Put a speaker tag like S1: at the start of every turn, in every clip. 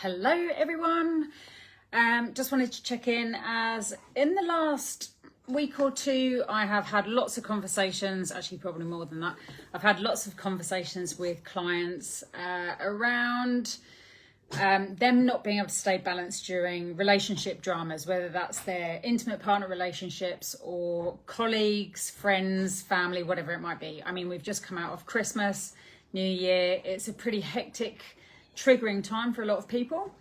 S1: Hello everyone, just wanted to check in as in the last week or two I have had lots of conversations, actually probably more than that. I've had lots of conversations with clients around them not being able to stay balanced during relationship dramas, whether that's their intimate partner relationships or colleagues, friends, family, whatever it might be. I mean, we've just come out of Christmas, New Year. It's a pretty hectic, triggering time for a lot of people.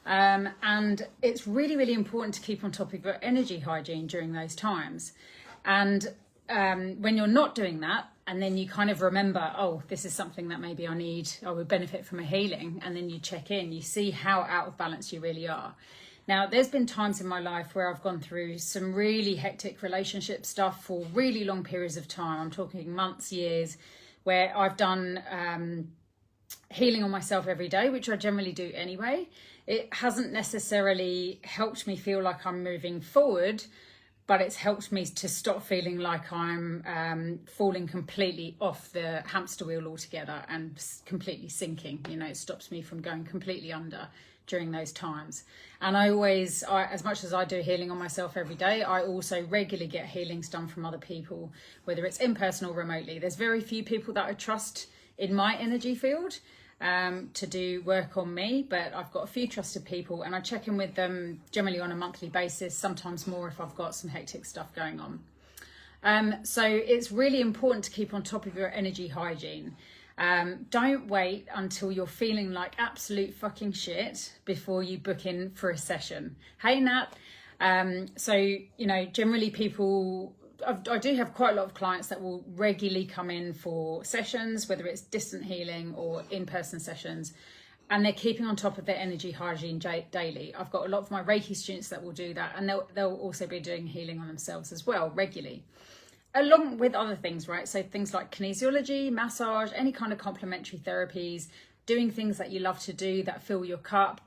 S1: And it's really, really important to keep on top of your energy hygiene during those times. And when you're not doing that, and then you kind of remember, oh, this is something that maybe I would benefit from a healing. And then you check in, you see how out of balance you really are. Now, there's been times in my life where I've gone through some really hectic relationship stuff for really long periods of time. I'm talking months, years, where I've done healing on myself every day, which I generally do anyway. It hasn't necessarily helped me feel like I'm moving forward, but it's helped me to stop feeling like I'm falling completely off the hamster wheel altogether and completely sinking. You know, it stops me from going completely under during those times. And I as much as I do healing on myself every day, I also regularly get healings done from other people, whether it's in person or remotely. There's very few people that I trust in my energy field to do work on me, but I've got a few trusted people and I check in with them generally on a monthly basis, sometimes more if I've got some hectic stuff going on. So it's really important to keep on top of your energy hygiene. Don't wait until you're feeling like absolute fucking shit before you book in for a session. Hey Nat. So, you know, generally people, I do have quite a lot of clients that will regularly come in for sessions, whether it's distant healing or in-person sessions, and they're keeping on top of their energy hygiene daily. I've got a lot of my Reiki students that will do that, and they'll also be doing healing on themselves as well regularly, along with other things, right? So things like kinesiology, massage, any kind of complementary therapies, doing things that you love to do that fill your cup.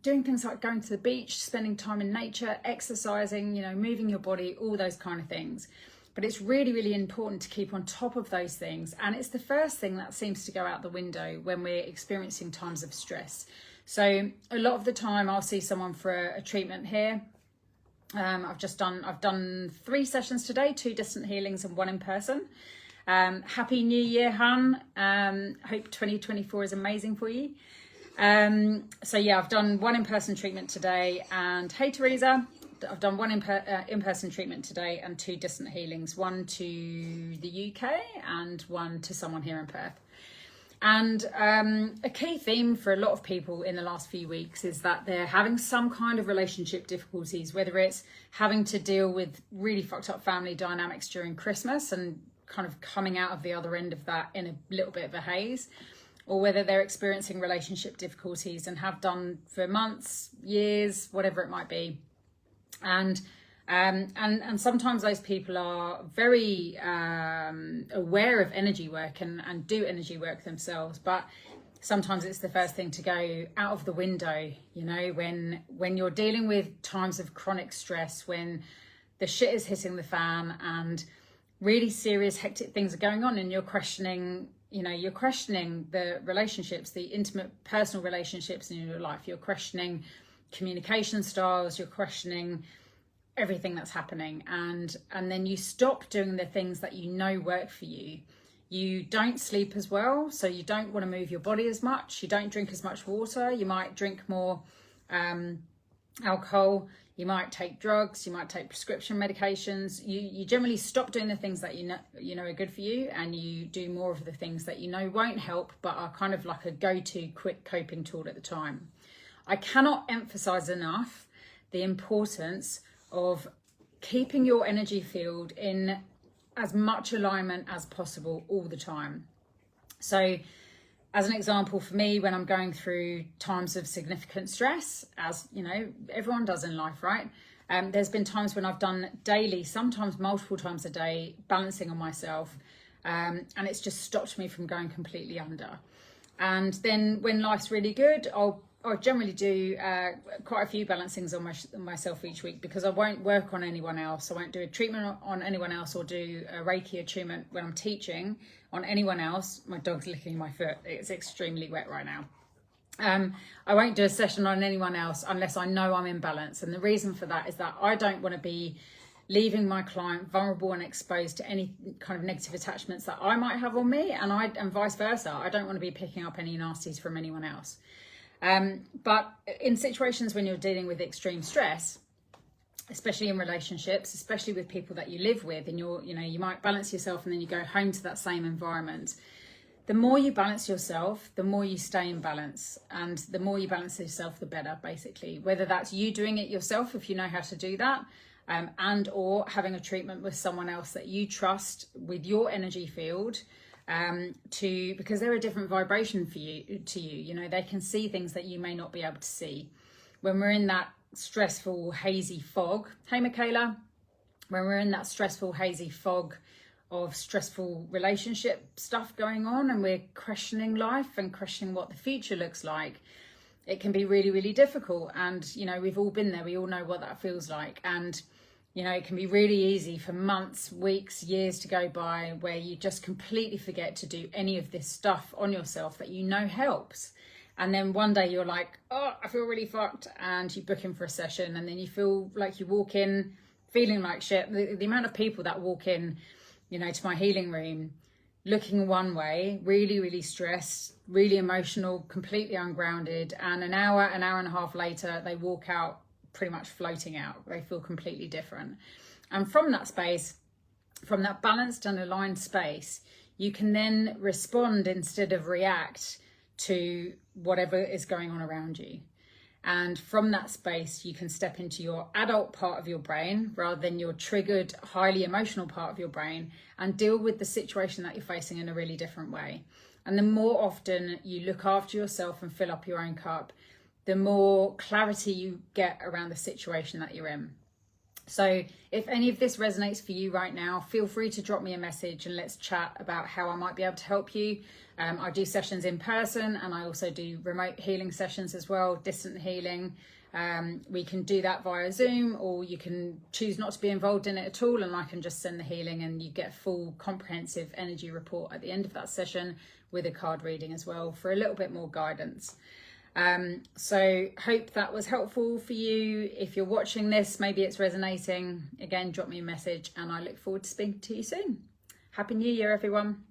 S1: Doing things like going to the beach, spending time in nature, exercising, you know, moving your body, all those kind of things. But it's really, really important to keep on top of those things. And it's the first thing that seems to go out the window when we're experiencing times of stress. So a lot of the time I'll see someone for a treatment here. I've done 3 sessions today, 2 distant healings and 1 in person. Happy New Year, hun. Hope 2024 is amazing for you. So yeah, I've done 1 in-person treatment today, and hey Teresa, I've done 1 in-person treatment today and 2 distant healings, 1 to the UK and 1 to someone here in Perth. And a key theme for a lot of people in the last few weeks is that they're having some kind of relationship difficulties, whether it's having to deal with really fucked up family dynamics during Christmas and kind of coming out of the other end of that in a little bit of a haze, or whether they're experiencing relationship difficulties and have done for months, years, whatever it might be. And sometimes those people are very aware of energy work and do energy work themselves, but sometimes it's the first thing to go out of the window, you know, when you're dealing with times of chronic stress, when the shit is hitting the fan and really serious hectic things are going on, and you're questioning the relationships, the intimate personal relationships in your life. You're questioning communication styles, you're questioning everything that's happening. And then you stop doing the things that you know work for you. You don't sleep as well, so you don't want to move your body as much. You don't drink as much water. You might drink more alcohol. You might take drugs, you might take prescription medications. You generally stop doing the things that you know are good for you, and you do more of the things that you know won't help but are kind of like a go-to quick coping tool at the time. I cannot emphasize enough the importance of keeping your energy field in as much alignment as possible all the time. So as an example, for me, when I'm going through times of significant stress, as you know, everyone does in life, right? There's been times when I've done daily, sometimes multiple times a day, balancing on myself, and it's just stopped me from going completely under. And then when life's really good, I'll generally do quite a few balancings on myself each week, because I won't work on anyone else. I won't do a treatment on anyone else or do a Reiki attunement when I'm teaching on anyone else. My dog's licking my foot. It's extremely wet right now. I won't do a session on anyone else unless I know I'm in balance. And the reason for that is that I don't want to be leaving my client vulnerable and exposed to any kind of negative attachments that I might have on me, and vice versa. I don't want to be picking up any nasties from anyone else. But in situations when you're dealing with extreme stress, especially in relationships, especially with people that you live with, and you might balance yourself and then you go home to that same environment. The more you balance yourself, the more you stay in balance, and the more you balance yourself, the better, basically. Whether that's you doing it yourself, if you know how to do that, and or having a treatment with someone else that you trust with your energy field, because they're a different vibration to you. They can see things that you may not be able to see. When we're in that stressful, hazy fog, hey Michaela, when we're in that stressful, hazy fog of stressful relationship stuff going on, and we're questioning life and questioning what the future looks like, it can be really, really difficult. And we've all been there, we all know what that feels like. And it can be really easy for months, weeks, years to go by where you just completely forget to do any of this stuff on yourself that helps. And then one day you're like, oh, I feel really fucked, and you book in for a session, and then you feel like you walk in feeling like shit. The amount of people that walk in to my healing room looking one way, really, really stressed, really emotional, completely ungrounded, and an hour and a half later, they walk out pretty much floating out. They feel completely different. And from that space, from that balanced and aligned space, you can then respond instead of react to whatever is going on around you. And from that space, you can step into your adult part of your brain rather than your triggered, highly emotional part of your brain, and deal with the situation that you're facing in a really different way. And the more often you look after yourself and fill up your own cup, the more clarity you get around the situation that you're in. So if any of this resonates for you right now, feel free to drop me a message and let's chat about how I might be able to help you. I do sessions in person, and I also do remote healing sessions as well, distant healing. We can do that via Zoom, or you can choose not to be involved in it at all, and I can just send the healing and you get a full comprehensive energy report at the end of that session with a card reading as well for a little bit more guidance. So hope that was helpful for you. If you're watching this, maybe it's resonating. Again, drop me a message, and I look forward to speaking to you soon. Happy New Year, everyone.